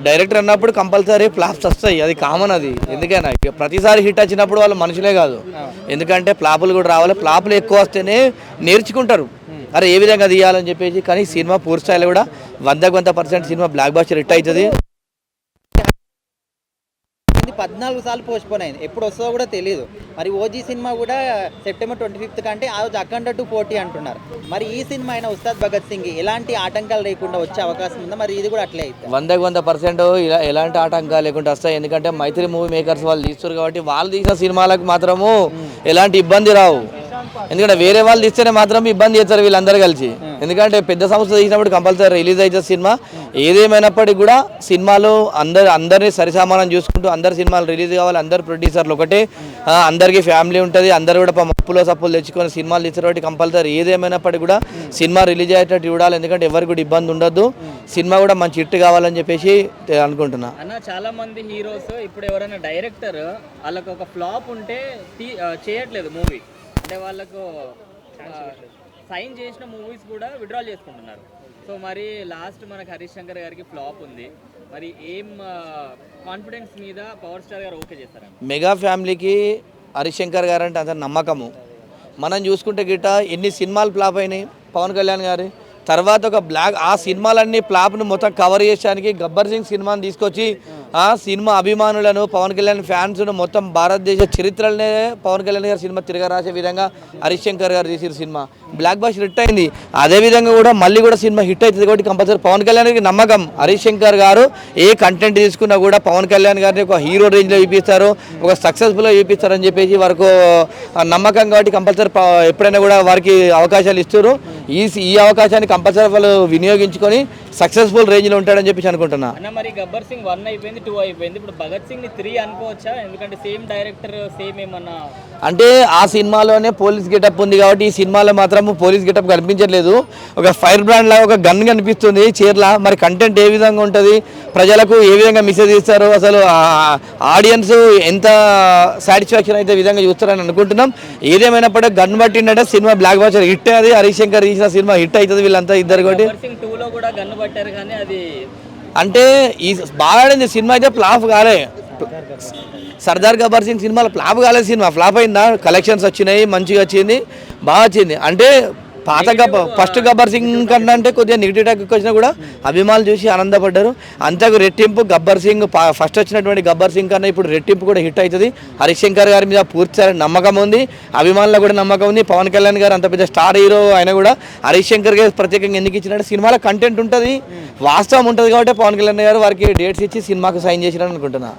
Director అన్నప్పుడు compulsory flops వస్తాయి, అది కామన్. అది ఎందుకైనా ప్రతిసారి హిట్ వచ్చినప్పుడు వాళ్ళు మనుషులే కాదు, ఎందుకంటే ఫ్లాపులు కూడా రావాలి. ఫ్లాపులు ఎక్కువ వస్తేనే నేర్చుకుంటారు, అరే ఏ విధంగా తీయాలని చెప్పేసి. కానీ సినిమా పూర్తి స్థాయిలో కూడా 100% సినిమా బ్లాక్ బస్టర్ హిట్ అవుతుంది. 14 సార్లు పోస్ట్పోన్ అయింది, ఎప్పుడు వస్తుందో కూడా తెలియదు. మరి ఓజీ సినిమా కూడా సెప్టెంబర్ 25 కంటే ఆ రోజు అఖండ 2 పోటీ అంటున్నారు. మరి ఈ సినిమా అయినా ఉస్తాద్ భగత్ సింగ్ ఎలాంటి ఆటంకాలు లేకుండా వచ్చే అవకాశం ఉందా? మరి ఇది కూడా అట్లే అవుతుంది. 100% ఇలా ఎలాంటి ఆటంకాలు లేకుండా వస్తాయి, ఎందుకంటే మైత్రి మూవీ మేకర్స్ వాళ్ళు తీస్తారు కాబట్టి. వాళ్ళు తీసిన సినిమాలకు మాత్రము ఎలాంటి ఇబ్బంది రావు, ఎందుకంటే వేరే వాళ్ళు తీస్తేనే మాత్రం ఇబ్బంది చేస్తారు వీళ్ళందరూ కలిసి. ఎందుకంటే పెద్ద సంస్థ తీసినప్పుడు కంపల్సరీ రిలీజ్ అవుతుంది సినిమా. ఏదేమైనప్పటికీ కూడా సినిమాలు అందరినీ సరిసమానం చూసుకుంటూ అందరు సినిమాలు రిలీజ్ కావాలి. అందరు ప్రొడ్యూసర్లు ఒకటే, అందరికీ ఫ్యామిలీ ఉంటుంది, అందరు కూడా అప్పులో సప్పులు తెచ్చుకొని సినిమాలు తీస్తారు కాబట్టి కంపల్సరీ ఏదేమైనప్పటికీ కూడా సినిమా రిలీజ్ అయ్యేటట్టు చూడాలి. ఎందుకంటే ఎవరికి కూడా ఇబ్బంది ఉండొద్దు, సినిమా కూడా మంచి హిట్ కావాలని చెప్పేసి అనుకుంటున్నా. అన్న చాలా మంది హీరోస్ ఇప్పుడు ఎవరైనా డైరెక్టర్ వాళ్ళకు ఒక ఫ్లాప్ ఉంటే చేయట్లేదు మూవీ, అంటే వాళ్ళకు సైన్ చేసిన మూవీస్ కూడా విత్డ్రాల్ చేసుకుంటున్నారు. సో మరి లాస్ట్ మనకు హరీష్ శంకర్ గారికి ఫ్లాప్ ఉంది, మరి ఏం కాన్ఫిడెన్స్ మీద పవర్ స్టార్ గారు ఓకే చేస్తారా? మెగా ఫ్యామిలీకి హరీష్ శంకర్ గారు అంటే అంత నమ్మకము. మనం చూసుకుంటే గిట్ట ఎన్ని సినిమాలు ఫ్లాప్ అయినాయి పవన్ కళ్యాణ్ గారి తర్వాత ఒక ఆ సినిమాలన్నీ ఫ్లాప్ను మొత్తం కవర్ చేయడానికి గబ్బర్ సింగ్ సినిమాని తీసుకొచ్చి ఆ సినిమా అభిమానులను పవన్ కళ్యాణ్ ఫ్యాన్స్ను మొత్తం భారతదేశ చరిత్రలనే పవన్ కళ్యాణ్ గారి సినిమా తిరగరాసే విధంగా హరీష్ శంకర్ గారు తీసిన సినిమా బ్లాక్ బస్టర్ హిట్ అయింది. అదేవిధంగా కూడా మళ్ళీ కూడా సినిమా హిట్ అవుతుంది కాబట్టి కంపల్సరీ పవన్ కళ్యాణ్ గారికి నమ్మకం. హరీష్ శంకర్ గారు ఏ కంటెంట్ తీసుకున్నా కూడా పవన్ కళ్యాణ్ గారిని ఒక హీరో రేంజ్లో చూపిస్తారు, ఒక సక్సెస్ఫుల్గా చూపిస్తారని చెప్పేసి వారికి నమ్మకం. కాబట్టి కంపల్సరీ ఎప్పుడైనా కూడా వారికి అవకాశాలు ఇస్తారు. ఈ అవకాశాన్ని కంపల్సరీ వాళ్ళు వినియోగించుకొని సక్సెస్ఫుల్ రేంజ్లో ఉంటాడని చెప్పేసి అనుకుంటున్నా. అన్న మరి గబ్బర్ సింగ్ 1 అయిపోయింది, 2 అయిపోయింది, ఇప్పుడు భగత్ సింగ్ 3 అనుకోవచ్చా? ఎందుకంటే సేమ్ డైరెక్టర్ సేమ్ ఏమన్నా అంటే ఆ సినిమాలోనే పోలీస్ గెటప్ ఉంది కాబట్టి ఈ సినిమాలో మాత్రం పోలీస్ గెటప్ కనిపించట్లేదు, ఒక ఫైర్ బ్రాండ్ లాగా ఒక గన్ కనిపిస్తుంది చీరలా. మరి కంటెంట్ ఏ విధంగా ఉంటుంది, ప్రజలకు ఏ విధంగా మెసేజ్ ఇస్తారు, అసలు ఆడియన్స్ ఎంత సాటిస్ఫాక్షన్ అయితే విధంగా చూస్తారని అనుకుంటున్నాం. ఏదేమైనప్పటికీ గన్ పట్టిందంటే సినిమా బ్లాక్ బస్టర్ హిట్. అది హరీష్ శంకర్ తీసిన సినిమా హిట్ అవుతుంది వీళ్ళంతా ఇద్దరు కాబట్టి. అంటే ఈ బాగా ఆడింది సినిమా అయితే ఫ్లాప్ కాలే. సర్దార్ గబ్బర్ సింగ్ సినిమాలో ఫ్లాప్ కాలేదు, సినిమా ఫ్లాప్ అయిందా? కలెక్షన్స్ వచ్చినాయి, మంచిగా వచ్చింది, బాగా వచ్చింది. అంటే పాత ఫస్ట్ గబ్బర్ సింగ్ కన్నా అంటే కొద్దిగా నెగిటివ్ టాక్ వచ్చినా కూడా అభిమానులు చూసి ఆనందపడ్డారు. అంతకు రెట్టింపు గబ్బర్ సింగ్ ఫస్ట్ వచ్చినటువంటి గబ్బర్ సింగ్ కన్నా ఇప్పుడు రెట్టింపు కూడా హిట్ అవుతుంది. హరీష్ శంకర్ గారి మీద పూర్తిసారి నమ్మకం ఉంది, అభిమానులకు కూడా నమ్మకం ఉంది. పవన్ కళ్యాణ్ గారు అంత పెద్ద స్టార్ హీరో అయినా కూడా హరీష్ శంకర్ గారు ప్రత్యేకంగా ఎందుకు ఇచ్చినట్టు సినిమాలో కంటెంట్ ఉంటుంది, వాస్తవం ఉంటుంది కాబట్టి పవన్ కళ్యాణ్ గారు వారికి డేట్స్ ఇచ్చి సినిమాకు సైన్ చేసినారని అనుకుంటున్నా.